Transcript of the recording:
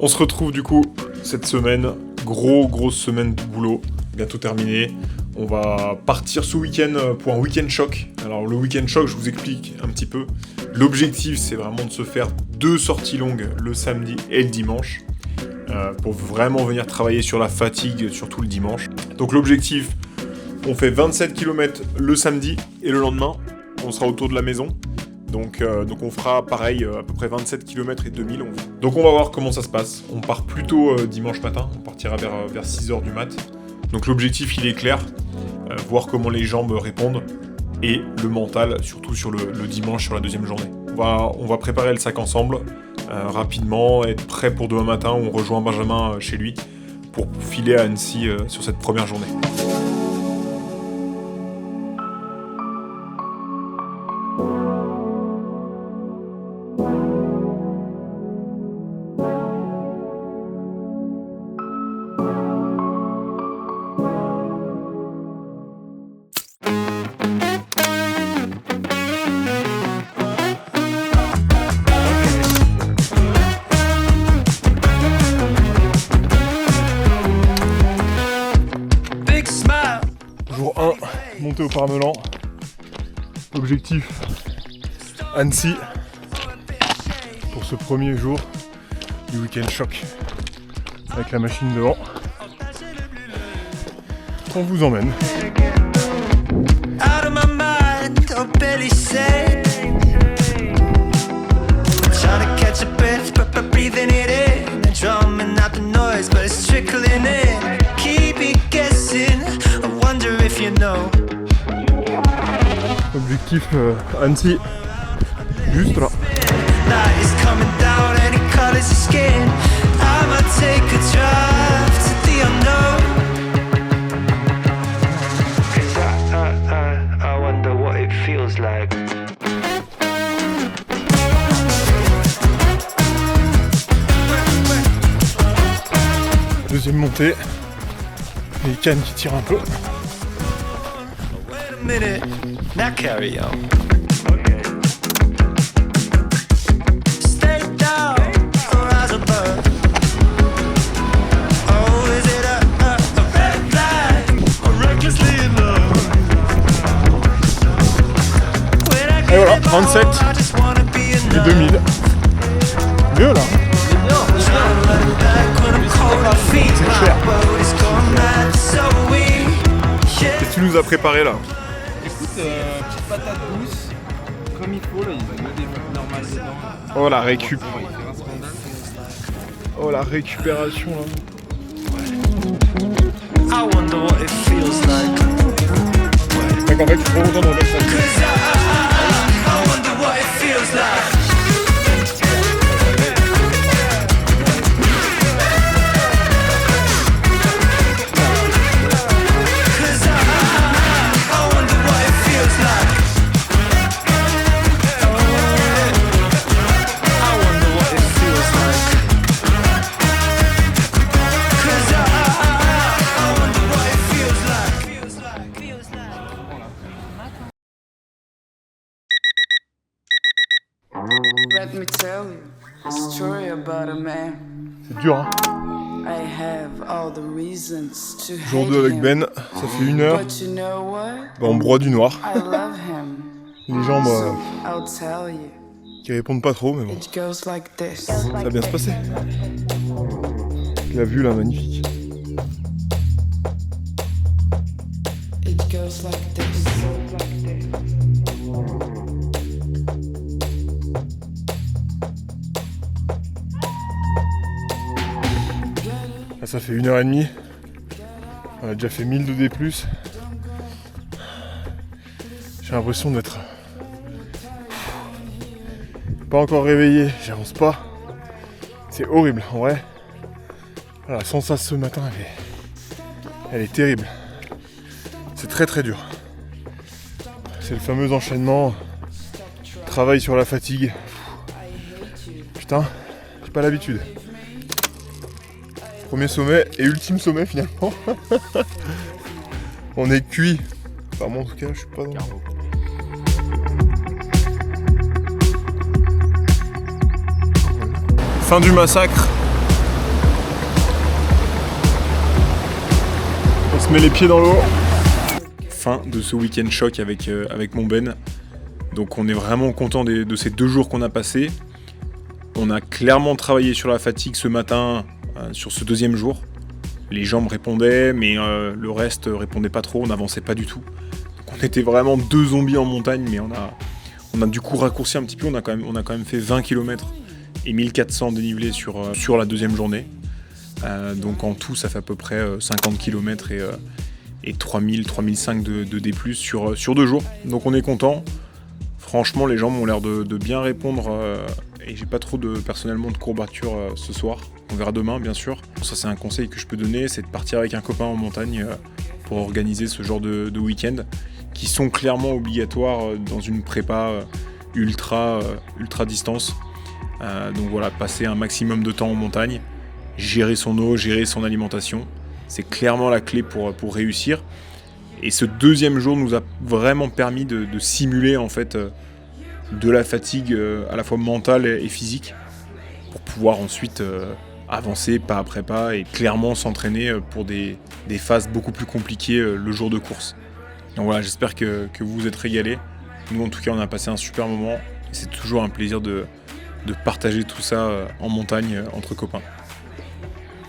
On se retrouve du coup cette semaine, grosse semaine de boulot, bientôt terminée. On va partir ce week-end pour un week-end choc. Alors le week-end choc, je vous explique un petit peu. L'objectif, c'est vraiment de se faire 2 sorties longues le samedi et le dimanche, pour vraiment venir travailler sur la fatigue, surtout le dimanche. Donc l'objectif, on fait 27 km le samedi et le lendemain, on sera autour de la maison. Donc on fera pareil, à peu près 27 km et 2000. Donc on va voir comment ça se passe. On part plutôt dimanche matin, on partira vers 6h du mat. Donc l'objectif il est clair, voir comment les jambes répondent et le mental, surtout sur le dimanche, sur la deuxième journée. On va préparer le sac ensemble rapidement, être prêt pour demain matin où on rejoint Benjamin chez lui pour filer à Annecy sur cette première journée. Jour 1, montée au Parmelan. Objectif, Annecy. Pour ce premier jour du week-end choc. Avec la machine devant. On vous emmène. Objectif Annecy, juste là. Deuxième montée, les cannes qui tirent un peu. Now carry on. Et voilà, 27 et 2000. Mieux là. C'est cher. Qu'est-ce que tu nous as préparé là? Petite patate douce, comme il faut, là, il y a des meufs normales dedans. Oh la récup. Il fait un scandale. Oh la récupération là. I wonder what it feels like. Donc en fait, tu prends autant dans le sac. I wonder what it feels like. Let me tell you a story about a man. C'est dur hein. I have all the reasons to Jour hate 2 avec him. Ben, ça fait 1 heure. But you know what? Bah, on broie du noir. I love him. Les jambes So I'll tell you. qui répondent pas trop mais bon, It goes like this. ça va bien se passer. La vue là, magnifique. It goes like this. Là, ça fait 1h30. On a déjà fait 1000 de D+. J'ai l'impression d'être pas encore réveillé, j'avance pas. C'est horrible en vrai. Voilà, sans ça ce matin, elle est terrible. C'est très dur. C'est le fameux enchaînement Travail sur la fatigue. Putain, j'ai pas l'habitude. Premier sommet et ultime sommet finalement. On est cuit. Enfin moi en tout cas je suis pas dans le... Fin du massacre. On se met les pieds dans l'eau. Fin de ce week-end choc avec mon Ben. Donc on est vraiment content de ces 2 jours qu'on a passés. On a clairement travaillé sur la fatigue ce matin, sur ce 2e jour. Les jambes répondaient, mais le reste répondait pas trop, on n'avançait pas du tout. Donc on était vraiment 2 zombies en montagne, mais on a du coup raccourci un petit peu, on a quand même fait 20 km et 1400 dénivelés sur la 2e journée. Donc en tout, ça fait à peu près 50 km et 3000-3005 de D+, sur 2 jours. Donc on est content. Franchement, les jambes ont l'air de bien répondre et j'ai pas trop personnellement de courbatures ce soir. On verra demain, bien sûr. Ça, c'est un conseil que je peux donner, c'est de partir avec un copain en montagne pour organiser ce genre de week-end qui sont clairement obligatoires dans une prépa ultra distance. Donc voilà, passer un maximum de temps en montagne, gérer son eau, gérer son alimentation, c'est clairement la clé pour réussir. Et ce 2e jour nous a vraiment permis de simuler en fait de la fatigue à la fois mentale et physique pour pouvoir ensuite avancer pas après pas et clairement s'entraîner pour des phases beaucoup plus compliquées le jour de course. Donc voilà, j'espère que vous vous êtes régalés. Nous en tout cas on a passé un super moment et c'est toujours un plaisir de partager tout ça en montagne entre copains.